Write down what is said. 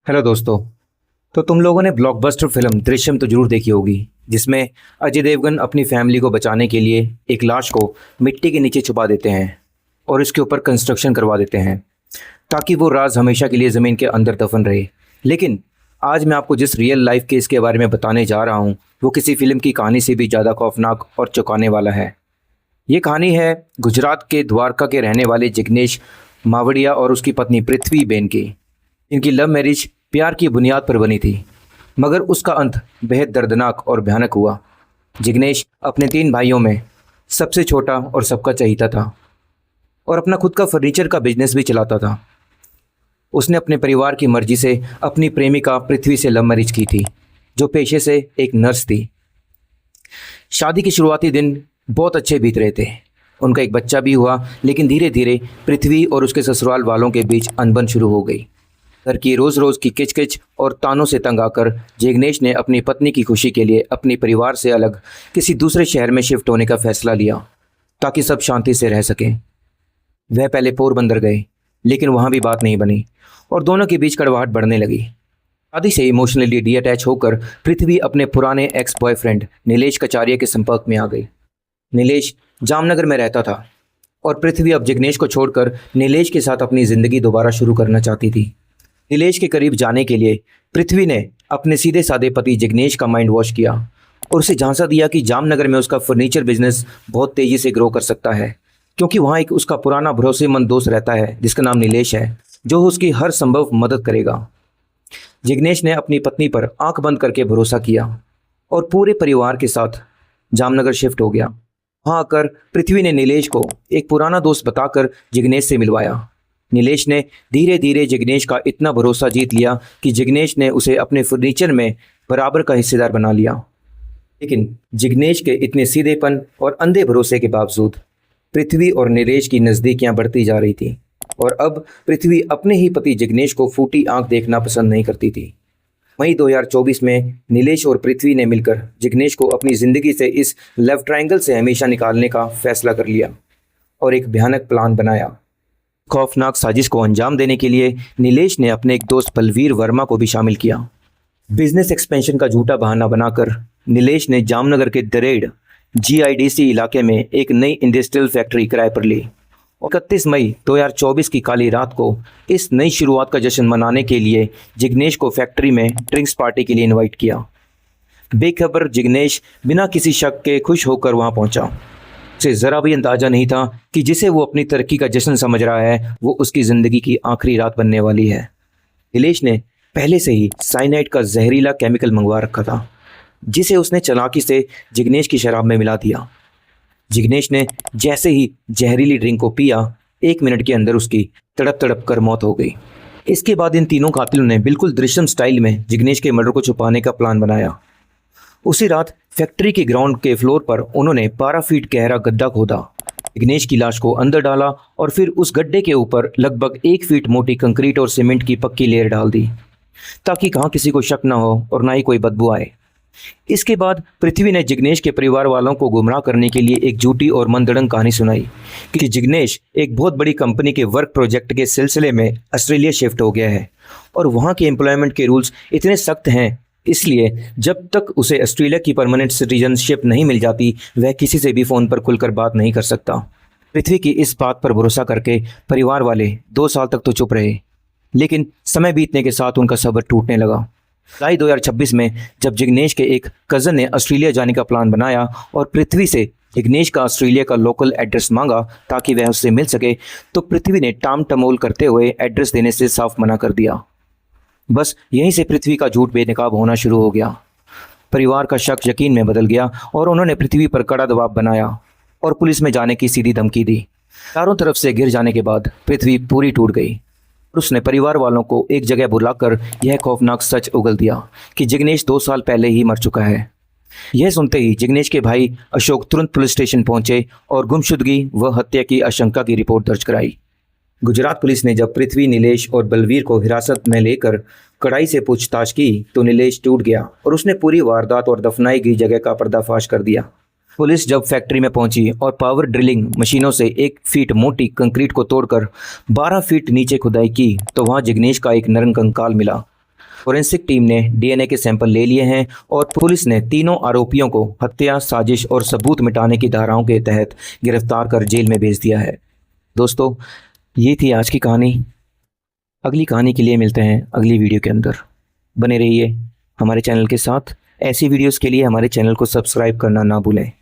Hello दोस्तों। तो तुम लोगों ने ब्लॉकबस्टर फिल्म दृश्यम तो जरूर देखी होगी, जिसमें अजय देवगन अपनी फैमिली को बचाने के लिए एक लाश को मिट्टी के नीचे छुपा देते हैं और इसके ऊपर कंस्ट्रक्शन करवा देते हैं ताकि वो राज हमेशा के लिए ज़मीन के अंदर दफन रहे। लेकिन आज मैं आपको जिस रियल लाइफ केस के बारे में बताने जा रहा हूँ वो किसी फिल्म की कहानी से भी ज़्यादा खौफनाक और चौंकाने वाला है। ये कहानी है गुजरात के द्वारका के रहने वाले जिग्नेश मावड़िया और उसकी पत्नी पृथ्वी बेन की। इनकी लव मैरिज प्यार की बुनियाद पर बनी थी, मगर उसका अंत बेहद दर्दनाक और भयानक हुआ। जिग्नेश अपने 3 भाइयों में सबसे छोटा और सबका चहीता था और अपना खुद का फर्नीचर का बिजनेस भी चलाता था। उसने अपने परिवार की मर्जी से अपनी प्रेमिका पृथ्वी से लव मैरिज की थी, जो पेशे से एक नर्स थी। शादी के शुरुआती दिन बहुत अच्छे बीत रहे थे। उनका एक बच्चा भी हुआ, लेकिन धीरे धीरे पृथ्वी और उसके ससुराल वालों के बीच अनबन शुरू हो गई। घर की रोज़ रोज़ की किचकिच और तानों से तंग आकर जिग्नेश ने अपनी पत्नी की खुशी के लिए अपने परिवार से अलग किसी दूसरे शहर में शिफ्ट होने का फैसला लिया ताकि सब शांति से रह सकें। वह पहले पोरबंदर गए, लेकिन वहाँ भी बात नहीं बनी और दोनों के बीच कड़वाहट बढ़ने लगी। शादी से इमोशनली डीअटैच होकर पृथ्वी अपने पुराने एक्स बॉयफ्रेंड नीलेश कचारिया के संपर्क में आ गई। नीलेश जामनगर में रहता था और पृथ्वी अब जिग्नेश को छोड़कर नीलेश के साथ अपनी ज़िंदगी दोबारा शुरू करना चाहती थी। नीलेश के करीब जाने के लिए पृथ्वी ने अपने सीधे साधे पति जिग्नेश का माइंड वॉश किया और उसे झांसा दिया कि जामनगर में उसका फर्नीचर बिजनेस बहुत तेज़ी से ग्रो कर सकता है, क्योंकि वहाँ एक उसका पुराना भरोसेमंद दोस्त रहता है जिसका नाम नीलेश है, जो उसकी हर संभव मदद करेगा। जिग्नेश ने अपनी पत्नी पर आंख बंद करके भरोसा किया और पूरे परिवार के साथ जामनगर शिफ्ट हो गया। वहाँ आकर पृथ्वी ने नीलेश को एक पुराना दोस्त बताकर जिग्नेश से मिलवाया। नीलेश ने धीरे धीरे जिग्नेश का इतना भरोसा जीत लिया कि जिग्नेश ने उसे अपने फर्नीचर में बराबर का हिस्सेदार बना लिया। लेकिन जिग्नेश के इतने सीधेपन और अंधे भरोसे के बावजूद पृथ्वी और नीलेश की नज़दीकियां बढ़ती जा रही थी और अब पृथ्वी अपने ही पति जिग्नेश को फूटी आंख देखना पसंद नहीं करती थी। मई 2024 में नीलेश और पृथ्वी ने मिलकर जिग्नेश को अपनी ज़िंदगी से इस लव ट्रायंगल से हमेशा निकालने का फैसला कर लिया और एक भयानक प्लान बनाया। खौफनाक साजिश को अंजाम देने के लिए नीलेश ने अपने एक दोस्त बलवीर वर्मा को भी शामिल किया। बिजनेस एक्सपेंशन का झूठा बहाना बनाकर नीलेश ने जामनगर के दरेड़ GIDC इलाके में एक नई इंडस्ट्रियल फैक्ट्री किराए पर ली। 31 मई 2024 की काली रात को इस नई शुरुआत का जश्न मनाने के लिए जिग्नेश को फैक्ट्री में ड्रिंक्स पार्टी के लिए इनवाइट किया। बेखबर जिग्नेश बिना किसी शक के खुश होकर वहां पहुंचा। उसे ज़रा भी अंदाजा नहीं था कि जिसे वो अपनी तरक्की का जश्न समझ रहा है वो उसकी ज़िंदगी की आखिरी रात बनने वाली है। नीलेश ने पहले से ही साइनाइड का जहरीला केमिकल मंगवा रखा था, जिसे उसने चालाकी से जिग्नेश की शराब में मिला दिया। जिग्नेश ने जैसे ही जहरीली ड्रिंक को पिया, 1 मिनट के अंदर उसकी तड़प तड़प कर मौत हो गई। इसके बाद इन तीनों कातिलों ने बिल्कुल दृश्यम स्टाइल में जिग्नेश के मर्डर को छुपाने का प्लान बनाया। उसी रात फैक्ट्री के ग्राउंड के फ्लोर पर उन्होंने 12 फीट गहरा गड्ढा खोदा, जिग्नेश की लाश को अंदर डाला और फिर उस गड्ढे के ऊपर लगभग 1 फीट मोटी कंक्रीट और सीमेंट की पक्की लेयर डाल दी ताकि कहाँ किसी को शक न हो और ना ही कोई बदबू आए। इसके बाद पृथ्वी ने जिग्नेश के परिवार वालों को गुमराह करने के लिए एक झूठी और मनगढ़ंत कहानी सुनाई कि जिग्नेश एक बहुत बड़ी कंपनी के वर्क प्रोजेक्ट के सिलसिले में ऑस्ट्रेलिया शिफ्ट हो गया है और वहाँ के एम्प्लॉयमेंट के रूल्स इतने सख्त हैं, इसलिए जब तक उसे ऑस्ट्रेलिया की परमानेंट सिटीजनशिप नहीं मिल जाती वह किसी से भी फ़ोन पर खुलकर बात नहीं कर सकता। पृथ्वी की इस बात पर भरोसा करके परिवार वाले 2 साल तक तो चुप रहे, लेकिन समय बीतने के साथ उनका सब्र टूटने लगा। जुलाई 2026 में जब जिग्नेश के एक कज़न ने ऑस्ट्रेलिया जाने का प्लान बनाया और पृथ्वी से जिग्नेश का ऑस्ट्रेलिया का लोकल एड्रेस मांगा ताकि वह उससे मिल सके, तो पृथ्वी ने टाम टमोल करते हुए एड्रेस देने से साफ मना कर दिया। बस यहीं से पृथ्वी का झूठ बेनकाब होना शुरू हो गया। परिवार का शक यकीन में बदल गया और उन्होंने पृथ्वी पर कड़ा दबाव बनाया और पुलिस में जाने की सीधी धमकी दी। चारों तरफ से घिर जाने के बाद पृथ्वी पूरी टूट गई और उसने परिवार वालों को एक जगह बुलाकर यह खौफनाक सच उगल दिया कि जिग्नेश 2 साल पहले ही मर चुका है। यह सुनते ही जिग्नेश के भाई अशोक तुरंत पुलिस स्टेशन पहुंचे और गुमशुदगी व हत्या की आशंका की रिपोर्ट दर्ज कराई। गुजरात पुलिस ने जब पृथ्वी, नीलेश और बलवीर को हिरासत में लेकर कड़ाई से पूछताछ की तो नीलेश टूट गया और उसने पूरी वारदात और दफनाई गई जगह का पर्दाफाश कर दिया। पुलिस जब फैक्ट्री में पहुंची और पावर ड्रिलिंग मशीनों से 1 फीट मोटी कंक्रीट को तोड़कर 12 फीट नीचे खुदाई की तो वहां जिग्नेश का एक नरम कंकाल मिला, फोरेंसिक टीम ने डीएनए के सैंपल ले लिए हैं और पुलिस ने तीनों आरोपियों को हत्या, साजिश और सबूत मिटाने की धाराओं के तहत गिरफ्तार कर जेल में भेज दिया है। दोस्तों, ये थी आज की कहानी। अगली कहानी के लिए मिलते हैं अगली वीडियो के अंदर। बने रहिए हमारे चैनल के साथ। ऐसी वीडियोस के लिए हमारे चैनल को सब्सक्राइब करना ना भूलें।